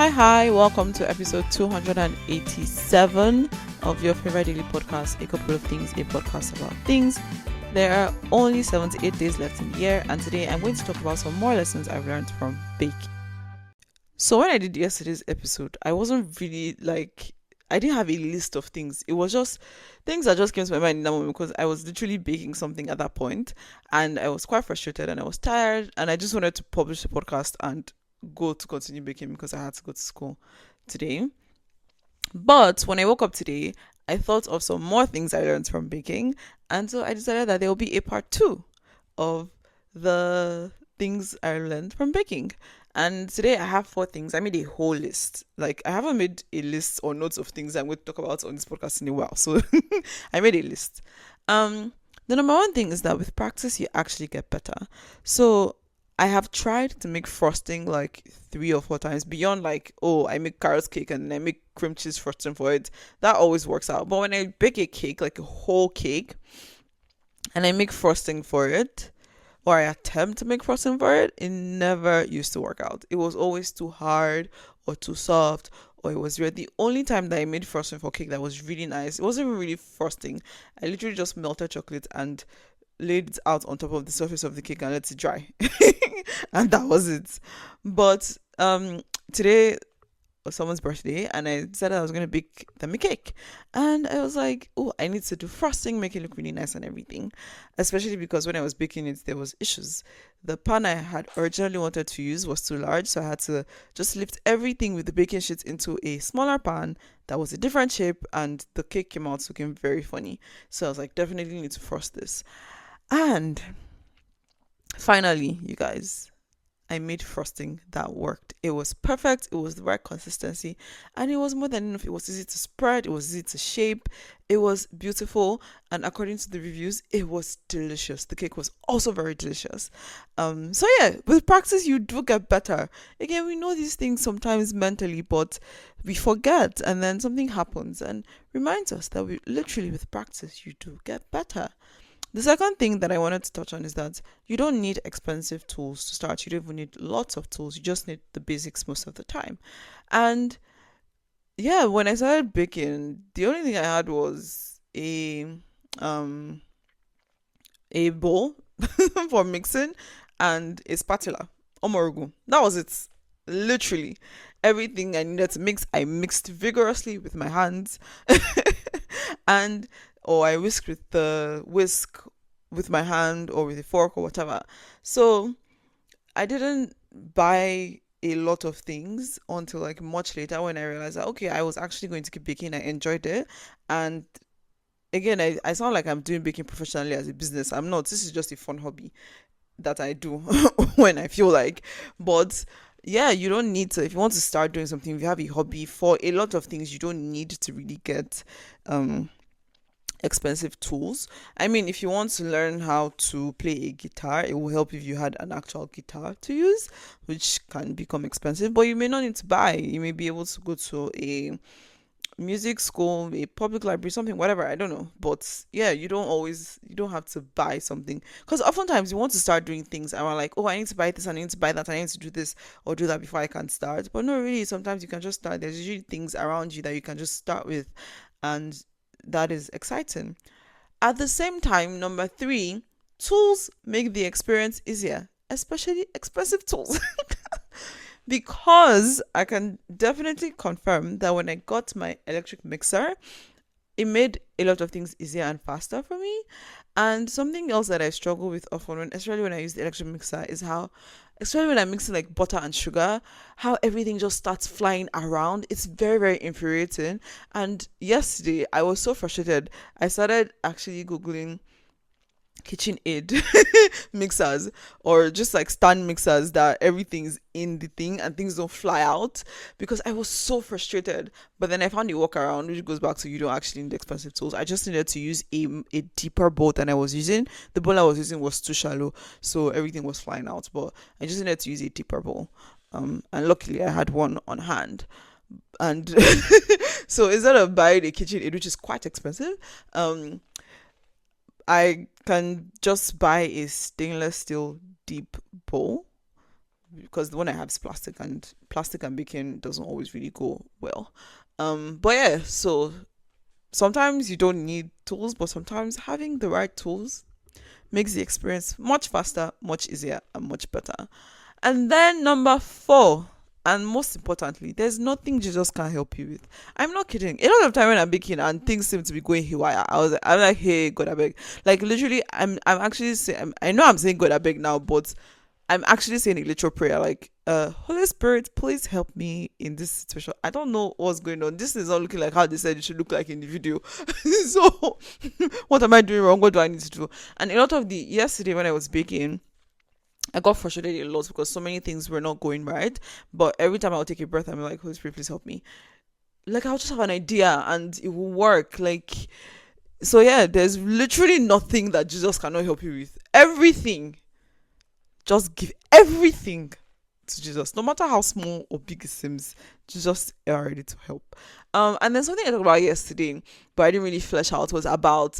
Hi, welcome to episode 287 of your favorite daily podcast, A Couple of Things, a podcast about things. There are only 78 days left in the year, and today I'm going to talk about some more lessons I've learned from baking. So when I did yesterday's episode, I wasn't really I didn't have a list of things. It was just things that just came to my mind in that moment because I was literally baking something at that point and I was quite frustrated and I was tired and I just wanted to publish the podcast and go to continue baking because I had to go to school today. But when I woke up today, I thought of some more things I learned from baking, and so I decided that there will be a part two of the things I learned from baking. And today I have 4 things. I made a whole list. Like, I haven't made a list or notes of things I'm going to talk about on this podcast in a while. So I made a list. The number one thing is that with practice you actually get better. So I have tried to make frosting like 3 or 4 times beyond I make carrot cake and I make cream cheese frosting for it. That always works out. But when I bake a cake, like a whole cake, and I make frosting for it, or I attempt to make frosting for it, it never used to work out. It was always too hard or too soft, or it was red. The only time that I made frosting for cake that was really nice, it wasn't even really frosting. I literally just melted chocolate and laid it out on top of the surface of the cake and let it dry. And that was it. But today was someone's birthday and I decided I was going to bake them a cake. And I was like, oh, I need to do frosting, make it look really nice and everything. Especially because when I was baking it, there was issues. The pan I had originally wanted to use was too large, so I had to just lift everything with the baking sheet into a smaller pan that was a different shape, and the cake came out looking very funny. So I was like, definitely need to frost this. And finally, you guys, I made frosting that worked. It was perfect. It was the right consistency. And it was more than enough. It was easy to spread. It was easy to shape. It was beautiful. And according to the reviews, it was delicious. The cake was also very delicious. So yeah, with practice, you do get better. Again, we know these things sometimes mentally, but we forget. And then something happens and reminds us that we literally, with practice, you do get better. The second thing that I wanted to touch on is that you don't need expensive tools to start. You don't even need lots of tools. You just need the basics most of the time. And yeah, when I started baking, the only thing I had was a bowl for mixing and a spatula. Omorogu. That was it. Literally. Everything I needed to mix, I mixed vigorously with my hands. And or I whisk with the whisk with my hand or with a fork or whatever. So I didn't buy a lot of things until like much later when I realized that okay, I was actually going to keep baking. I enjoyed it. And again, I sound like I'm doing baking professionally as a business. I'm not. This is just a fun hobby that I do when I feel like. But yeah, you don't need to, if you want to start doing something, if you have a hobby for a lot of things, you don't need to really get expensive tools. I mean, if you want to learn how to play a guitar, it will help if you had an actual guitar to use, which can become expensive, but you may not need to buy. You may be able to go to a music school, a public library, something, whatever, I don't know. But yeah, you don't have to buy something, because oftentimes you want to start doing things and we're like, oh, I need to buy this and I need to buy that and I need to do this or do that before I can start. But no, really, sometimes you can just start. There's usually things around you that you can just start with, and that is exciting. At the same time, number 3, tools make the experience easier, especially expensive tools. Because I can definitely confirm that when I got my electric mixer, it made a lot of things easier and faster for me. And something else that I struggle with often, especially when I use the electric mixer, is how, especially when I'm mixing like butter and sugar, how everything just starts flying around. It's very, very infuriating. And yesterday, I was so frustrated. I started actually Googling KitchenAid mixers, or just like stand mixers that everything's in the thing and things don't fly out, because I was so frustrated. But then I found a workaround, which goes back to you don't actually need expensive tools. I just needed to use a deeper bowl than I was using. The bowl I was using was too shallow, so everything was flying out, but I just needed to use a deeper bowl. And luckily I had one on hand. And so instead of buying a KitchenAid, which is quite expensive, I can just buy a stainless steel deep bowl because the one I have is plastic, and baking doesn't always really go well. But yeah, so sometimes you don't need tools, but sometimes having the right tools makes the experience much faster, much easier, and much better. And then number 4, and most importantly, there's nothing Jesus can't help you with. I'm not kidding. A lot of time when I'm baking and things seem to be going haywire, I'm like, hey, God, I beg. Like literally, I'm actually saying, I know I'm saying God, I beg now, but I'm actually saying a literal prayer, like, Holy Spirit, please help me in this situation. I don't know what's going on. This is not looking like how they said it should look like in the video. So, what am I doing wrong? What do I need to do? And a lot of yesterday when I was baking, I got frustrated a lot because so many things were not going right. But every time I would take a breath, I'm like, Holy Spirit, please help me. Like, I'll just have an idea and it will work. Like, so yeah, there's literally nothing that Jesus cannot help you with. Everything. Just give everything to Jesus, no matter how small or big it seems. Jesus is ready to help. And then something I talked about yesterday, but I didn't really flesh out, was about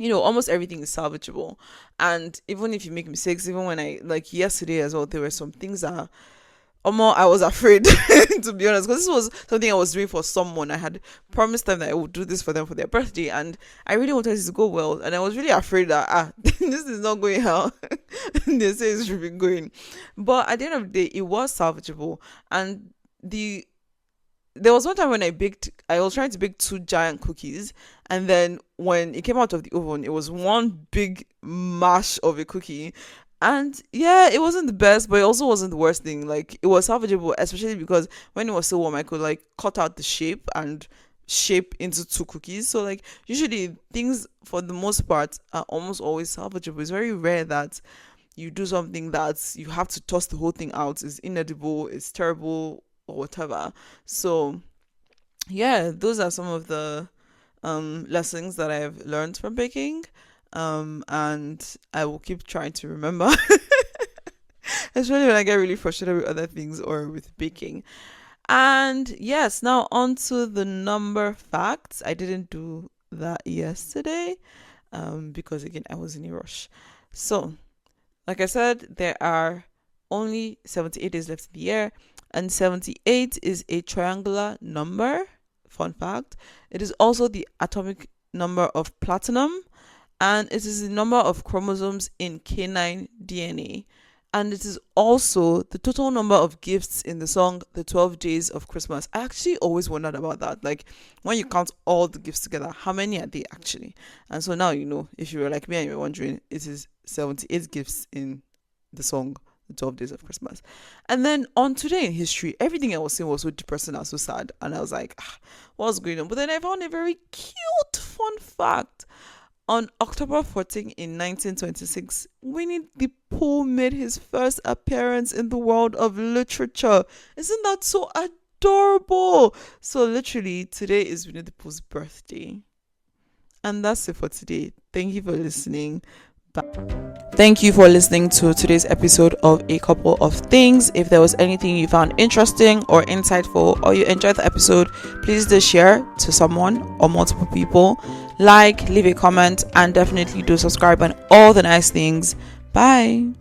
almost everything is salvageable. And even if you make mistakes, even when I, like yesterday as well, there were some things that I was afraid to be honest, because this was something I was doing for someone. I had promised them that I would do this for them for their birthday, and I really wanted this to go well, and I was really afraid that this is not going how they say it should be going. But at the end of the day, it was salvageable. And there was one time when I was trying to bake 2 giant cookies, and then when it came out of the oven, it was one big mash of a cookie. And yeah, it wasn't the best, but it also wasn't the worst thing. Like, it was salvageable, especially because when it was still warm, I could like cut out the shape and shape into 2 cookies. So like, usually things for the most part are almost always salvageable. It's very rare that you do something that you have to toss the whole thing out, is inedible, it's terrible, or whatever. So yeah, those are some of the lessons that I've learned from baking. And I will keep trying to remember, especially when I get really frustrated with other things or with baking. And yes, now on to the number facts. I didn't do that yesterday because again, I was in a rush. So, like I said, there are only 78 days left in the year, and 78 is a triangular number. Fun fact. It is also the atomic number of platinum, and it is the number of chromosomes in canine DNA. And it is also the total number of gifts in the song The 12 Days of Christmas. I actually always wondered about that. Like, when you count all the gifts together, how many are they actually? And so now you know, if you were like me and you were wondering, it is 78 gifts in the song The 12 Days of Christmas. And then on Today in History, everything I was saying was so depressing and so sad. And I was like, what's going on? But then I found a very cute, fun fact. On October 14 in 1926, Winnie the Pooh made his first appearance in the world of literature. Isn't that so adorable? So literally, today is Winnie the Pooh's birthday. And that's it for today. Thank you for listening. Thank you for listening to today's episode of A Couple of Things. If there was anything you found interesting or insightful, or you enjoyed the episode, please do share to someone or multiple people. Like, leave a comment, and definitely do subscribe and all the nice things. Bye.